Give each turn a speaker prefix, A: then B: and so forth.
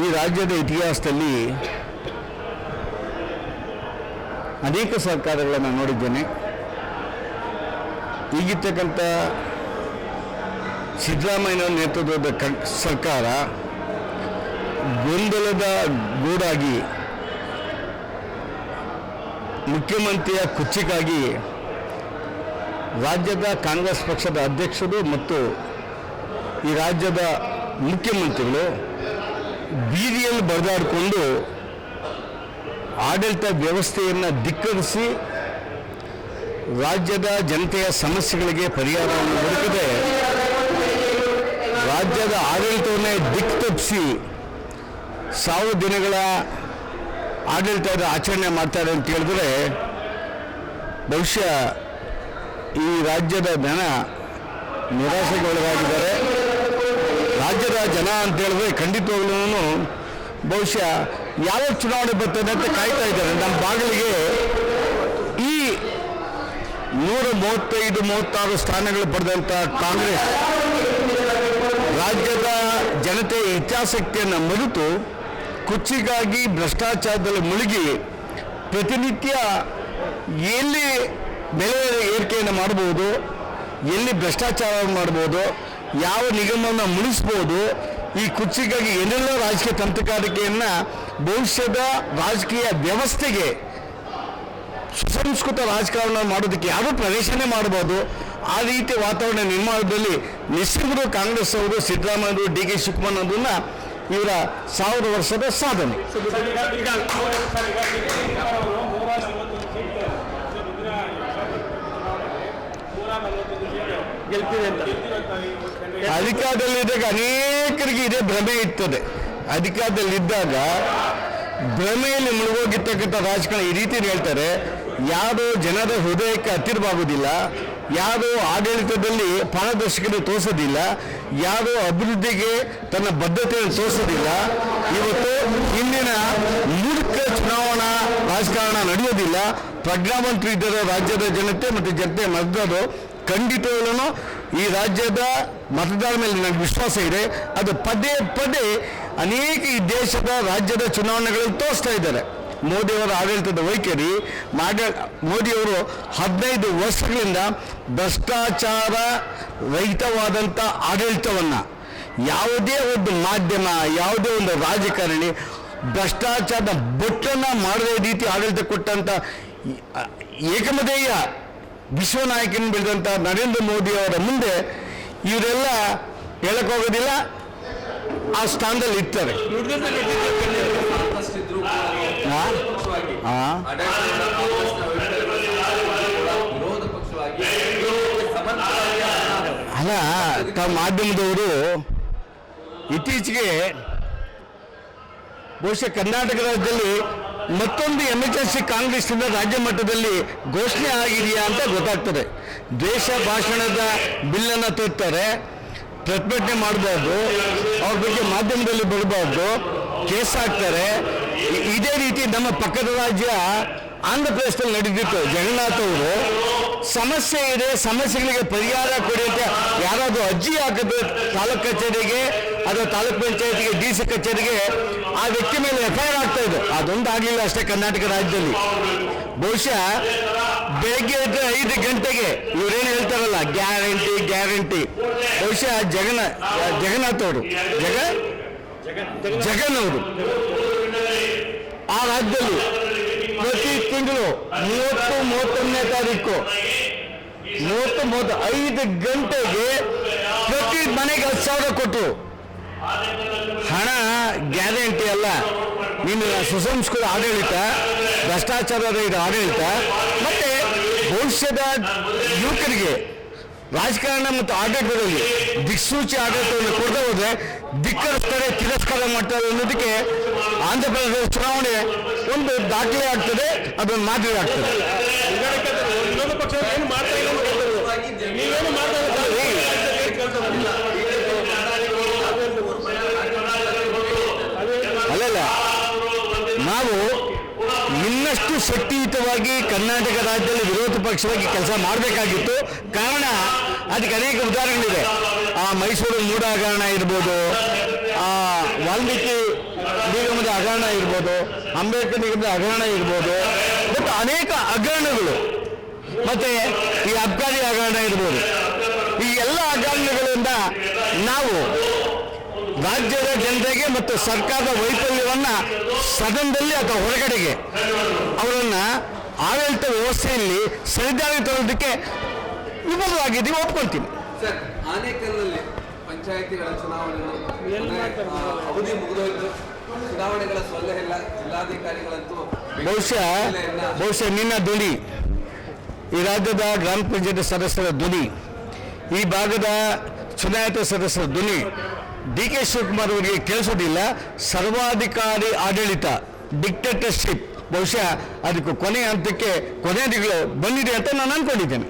A: ಈ ರಾಜ್ಯದ ಇತಿಹಾಸದಲ್ಲಿ ಅನೇಕ ಸರ್ಕಾರಗಳನ್ನು ನೋಡಿದ್ದೇನೆ. ಈಗಿರ್ತಕ್ಕಂಥ ಸಿದ್ದರಾಮಯ್ಯ ನೇತೃತ್ವದ ಸರ್ಕಾರ ಗೊಂದಲದ ಗೂಡಾಗಿ ಮುಖ್ಯಮಂತ್ರಿಯ ಕುರ್ಚಿಗಾಗಿ ರಾಜ್ಯದ ಕಾಂಗ್ರೆಸ್ ಪಕ್ಷದ ಅಧ್ಯಕ್ಷರು ಮತ್ತು ಈ ರಾಜ್ಯದ ಮುಖ್ಯಮಂತ್ರಿಗಳು ಬೀದಿಯಲ್ಲಿ ಬರೆದಾಡಿಕೊಂಡು ಆಡಳಿತ ವ್ಯವಸ್ಥೆಯನ್ನು ಧಿಕ್ಕರಿಸಿ ರಾಜ್ಯದ ಜನತೆಯ ಸಮಸ್ಯೆಗಳಿಗೆ ಪರಿಹಾರವನ್ನು ಹುಡುಕದೆ ರಾಜ್ಯದ ಆಡಳಿತವನ್ನೇ ದಿಕ್ತಪ್ಪಿಸಿ 1000 ದಿನಗಳ ಆಡಳಿತದ ಆಚರಣೆ ಮಾಡ್ತಾರೆ ಅಂತ ಹೇಳಿದ್ರೆ ಬಹುಶಃ ಈ ರಾಜ್ಯದ ಜನ ನಿರಾಸೆಗೆ ಒಳಗಾಗಿದ್ದಾರೆ. ರಾಜ್ಯದ ಜನ ಅಂತ ಹೇಳಿದ್ರೆ ಖಂಡಿತವಾಗ್ಲೂ ಬಹುಶಃ ಯಾವ ಚುನಾವಣೆ ಬರ್ತದೆ ಅಂತ ಕಾಯ್ತಾ ಇದ್ದಾರೆ. ನಮ್ಮ ಬಾಗಿಲಿಗೆ ಈ 135-36 ಸ್ಥಾನಗಳು ಪಡೆದಂಥ ಕಾಂಗ್ರೆಸ್ ರಾಜ್ಯದ ಜನತೆಯ ಹಿತಾಸಕ್ತಿಯನ್ನು ಮರೆತು ಕುರ್ಚಿಗಾಗಿ ಭ್ರಷ್ಟಾಚಾರದಲ್ಲಿ ಮುಳುಗಿ ಪ್ರತಿನಿತ್ಯ ಎಲ್ಲಿ ಬೆಲೆ ಏರಿಕೆಯನ್ನು ಮಾಡ್ಬೋದು, ಎಲ್ಲಿ ಭ್ರಷ್ಟಾಚಾರ ಮಾಡ್ಬೋದು, ಯಾವ ನಿಗಮವನ್ನು ಮುಳಿಸ್ಬೋದು, ಈ ಕುರ್ಚಿಗಾಗಿ ಏನೆಲ್ಲ ರಾಜಕೀಯ ತಂತ್ರಗಾರಿಕೆಯನ್ನು ಭವಿಷ್ಯದ ರಾಜಕೀಯ ವ್ಯವಸ್ಥೆಗೆ ಸುಸಂಸ್ಕೃತ ರಾಜಕಾರಣ ಮಾಡೋದಕ್ಕೆ ಯಾರೂ ಪ್ರವೇಶನೇ ಮಾಡ್ಬೋದು. ಆ ರೀತಿ ವಾತಾವರಣ ನಿರ್ಮಾಣದಲ್ಲಿ ನಿಸ್ಸಿಗರು ಕಾಂಗ್ರೆಸ್ ಅವರು ಸಿದ್ದರಾಮಯ್ಯರು ಡಿ ಕೆ ಶಿವಕುಮಾರ್ ಅದನ್ನು ಇವರ 1000 ವರ್ಷದ ಸಾಧನೆ. ಅಧಿಕಾರದಲ್ಲಿದ್ದಾಗ ಅನೇಕರಿಗೆ ಇದೇ ಭ್ರಮೆ ಇರ್ತದೆ. ಅಧಿಕಾರದಲ್ಲಿದ್ದಾಗ ಭ್ರಮೆಯಲ್ಲಿ ಮುಳುಗೋಗಿರ್ತಕ್ಕಂಥ ರಾಜಕಾರಣ ಈ ರೀತಿ ಹೇಳ್ತಾರೆ. ಯಾರೋ ಜನರ ಹೃದಯಕ್ಕೆ ಹತ್ತಿರವಾಗುವುದಿಲ್ಲ, ಯಾರೋ ಆಡಳಿತದಲ್ಲಿ ಪಾರದರ್ಶಕತೆ ತೋರಿಸೋದಿಲ್ಲ, ಯಾರೋ ಅಭಿವೃದ್ಧಿಗೆ ತನ್ನ ಬದ್ಧತೆಯನ್ನು ತೋರಿಸೋದಿಲ್ಲ. ಇವತ್ತು ಇಂದಿನ ಮೂರ್ಖ ಚುನಾವಣಾ ರಾಜಕಾರಣ ನಡೆಯೋದಿಲ್ಲ. ಪ್ರಜ್ಞಾವಂತರು ಇದ್ದರೆ ರಾಜ್ಯದ ಜನತೆ ಮತ್ತು ಜನತೆ ಮತದಾರರು ಖಂಡಿತವಾಗ್ಲೂ ಈ ರಾಜ್ಯದ ಮತದಾರರ ಮೇಲೆ ನನಗೆ ವಿಶ್ವಾಸ ಇದೆ. ಅದು ಪದೇ ಪದೇ ಅನೇಕ ಈ ದೇಶದ ರಾಜ್ಯದ ಚುನಾವಣೆಗಳಲ್ಲಿ ತೋರಿಸ್ತಾ ಇದ್ದಾರೆ. ಮೋದಿಯವರ ಆಡಳಿತದ ವೈಖರಿ ಮೋದಿಯವರು 15 ವರ್ಷಗಳಿಂದ ಭ್ರಷ್ಟಾಚಾರ ರಹಿತವಾದಂಥ ಆಡಳಿತವನ್ನು ಯಾವುದೇ ಒಂದು ಮಾಧ್ಯಮ, ಯಾವುದೇ ಒಂದು ರಾಜಕಾರಣಿ ಭ್ರಷ್ಟಾಚಾರದ ಬೊಟ್ಟನ್ನು ಮಾಡದೇ ರೀತಿ ಆಡಳಿತ ಕೊಟ್ಟಂಥ ಏಕಮದೇಯ ವಿಶ್ವನಾಯಕನ ಬೆಳೆದಂಥ ನರೇಂದ್ರ ಮೋದಿಯವರ ಮುಂದೆ ಇವರೆಲ್ಲ ಹೇಳಕ್ಕೋಗೋದಿಲ್ಲ, ಆ ಸ್ಥಾನದಲ್ಲಿ ಇರ್ತಾರೆ. ಅಲ್ಲ, ತಮ್ಮ ಮಾಧ್ಯಮದವರು ಇತ್ತೀಚೆಗೆ ಬಹುಶಃ ಕರ್ನಾಟಕ ರಾಜ್ಯದಲ್ಲಿ ಮತ್ತೊಂದು ಎಮರ್ಜೆನ್ಸಿ ಕಾಂಗ್ರೆಸ್ನಿಂದ ರಾಜ್ಯ ಮಟ್ಟದಲ್ಲಿ ಘೋಷಣೆ ಆಗಿದೆಯಾ ಅಂತ ಗೊತ್ತಾಗ್ತದೆ. ದ್ವೇಷ ಭಾಷಣದ ಬಿಲ್ಲನ್ನು ತರ್ತಾರೆ, ಪ್ರತಿಭಟನೆ ಮಾಡಬಾರ್ದು, ಅವ್ರ ಬಗ್ಗೆ ಮಾಧ್ಯಮದಲ್ಲಿ ಬರಬಾರ್ದು, ಕೇಸ್ ಹಾಕ್ತಾರೆ. ಇದೇ ರೀತಿ ನಮ್ಮ ಪಕ್ಕದ ರಾಜ್ಯ ಆಂಧ್ರ ಪ್ರದೇಶದಲ್ಲಿ ನಡೆದಿತ್ತು. ಜಗನ್ನಾಥ್ ಅವರು ಸಮಸ್ಯೆ ಇದೆ, ಸಮಸ್ಯೆಗಳಿಗೆ ಪರಿಹಾರ ಕೊಡಿ ಅಂತ ಯಾರಾದರೂ ಅರ್ಜಿ ಹಾಕಿದ್ರೆ ತಾಲೂಕು ಕಚೇರಿಗೆ ಅಥವಾ ತಾಲೂಕ್ ಪಂಚಾಯತಿಗೆ DC ಕಚೇರಿಗೆ ಆ ವ್ಯಕ್ತಿ ಮೇಲೆ FIR ಆಗ್ತಾ ಇದ್ದು. ಅದೊಂದು ಆಗಲಿಲ್ಲ ಅಷ್ಟೇ ಕರ್ನಾಟಕ ರಾಜ್ಯದಲ್ಲಿ. ಬಹುಶಃ ಬೆಳಗ್ಗೆ 5 ಗಂಟೆಗೆ ಇವರೇನು ಹೇಳ್ತಾರಲ್ಲ ಗ್ಯಾರಂಟಿ ಬಹುಶಃ ಜಗನ್ನಾಥ್ ಅವರು ಜಗನ್ ಅವರು ಆ ರಾಜ್ಯದಲ್ಲಿ ಪ್ರತಿ ತಿಂಗಳು 30-31ನೇ ತಾರೀಕು 5 ಗಂಟೆಗೆ ಪ್ರತಿ ಮನೆಗೆ 10,000 ಕೊಟ್ಟರು. ಹಣ ಗ್ಯಾರಂಟಿ ಅಲ್ಲ, ನಿನ್ನ ಸುಸಂಸ್ಕೃತ ಆಡಳಿತ, ಭ್ರಷ್ಟಾಚಾರದ ಆಡಳಿತ ಮತ್ತು ಭವಿಷ್ಯದ ಯುವಕರಿಗೆ ರಾಜಕಾರಣ ಮತ್ತು ಆಡಳಿತದಲ್ಲಿ ದಿಕ್ಸೂಚಿ ಆಡಳಿತವನ್ನು ಕೊಡದೆ ಹೋದರೆ ಧಿಕ್ಕರಿಸ್ತಾರೆ, ತಿರಸ್ಕಾರ ಮಾಡ್ತಾರೆ ಅನ್ನೋದಕ್ಕೆ ಆಂಧ್ರ ಪ್ರದೇಶದ ಚುನಾವಣೆ ಒಂದು ದಾಖಲೆ ಆಗ್ತದೆ, ಅದೊಂದು ಮಾದರಿ ಆಗ್ತದೆ. ಅಲ್ಲಲ್ಲ, ನಾವು ಇನ್ನಷ್ಟು ಶಕ್ತಿಯುತವಾಗಿ ಕರ್ನಾಟಕ ರಾಜ್ಯದಲ್ಲಿ ವಿರೋಧ ಪಕ್ಷವಾಗಿ ಕೆಲಸ ಮಾಡಬೇಕಾಗಿತ್ತು. ಕಾರಣ ಅದಕ್ಕೆ ಅನೇಕ ಉದಾಹರಣೆಗಳಿದೆ. ಮೈಸೂರು ಮೂಢ ಹಗರಣ ಇರ್ಬೋದು, ವಾಲ್ಮೀಕಿ ನಿಗಮದ ಹಗರಣ ಇರ್ಬೋದು, ಅಂಬೇಡ್ಕರ್ ನಿಗಮದ ಹಗರಣ ಇರ್ಬೋದು, ಮತ್ತು ಅನೇಕ ಹಗರಣಗಳು, ಮತ್ತು ಈ ಅಬ್ಕಾರಿ ಹಗರಣ ಇರ್ಬೋದು. ಈ ಎಲ್ಲ ಹಗರಣಗಳಿಂದ ನಾವು ರಾಜ್ಯದ ಜನತೆಗೆ ಮತ್ತು ಸರ್ಕಾರದ ವೈಫಲ್ಯವನ್ನು ಸದನದಲ್ಲಿ ಅಥವಾ ಹೊರಗಡೆಗೆ ಅವರನ್ನು ಆಡಳಿತ ವ್ಯವಸ್ಥೆಯಲ್ಲಿ ಸರಿದಾರಿ ತರೋದಕ್ಕೆ ವಿಫಲವಾಗಿದ್ದೀವಿ, ಒಪ್ಕೊಳ್ತೀನಿ.
B: ಸರ್, ಆನೇಕಲ್ನಲ್ಲಿ ಪಂಚಾಯಿತಿಗಳ ಚುನಾವಣೆಗಳು ಅವಧಿ ಮುಗಿದೋಯ್ತು, ಚುನಾವಣೆಗಳ ಸೊಲ್ಲೆ ಇಲ್ಲ. ಜಿಲ್ಲಾಧಿಕಾರಿಗಳಂತೂ
A: ಬಹುಶಃ ನಿನ್ನ ಧ್ವನಿ, ಈ ರಾಜ್ಯದ ಗ್ರಾಮ ಪಂಚಾಯತ್ ಸದಸ್ಯರ ಧ್ವನಿ, ಈ ಭಾಗದ ಚುನಾಯಿತ ಸದಸ್ಯರ ಧ್ವನಿ ಡಿ ಕೆ ಶಿವಕುಮಾರ್ ಅವರಿಗೆ ಕೇಳಿಸೋದಿಲ್ಲ. ಸರ್ವಾಧಿಕಾರಿ ಆಡಳಿತ, ಡಿಕ್ಟೇಟರ್ಶಿಪ್ ಬಹುಶಃ ಅದಕ್ಕೆ ಕೊನೆಯ ಹಂತಕ್ಕೆ ಕೊನೆಯ ದಿಗಳು ಬಂದಿದೆ ಅಂತ ನಾನು ಅಂದ್ಕೊಂಡಿದ್ದೇನೆ.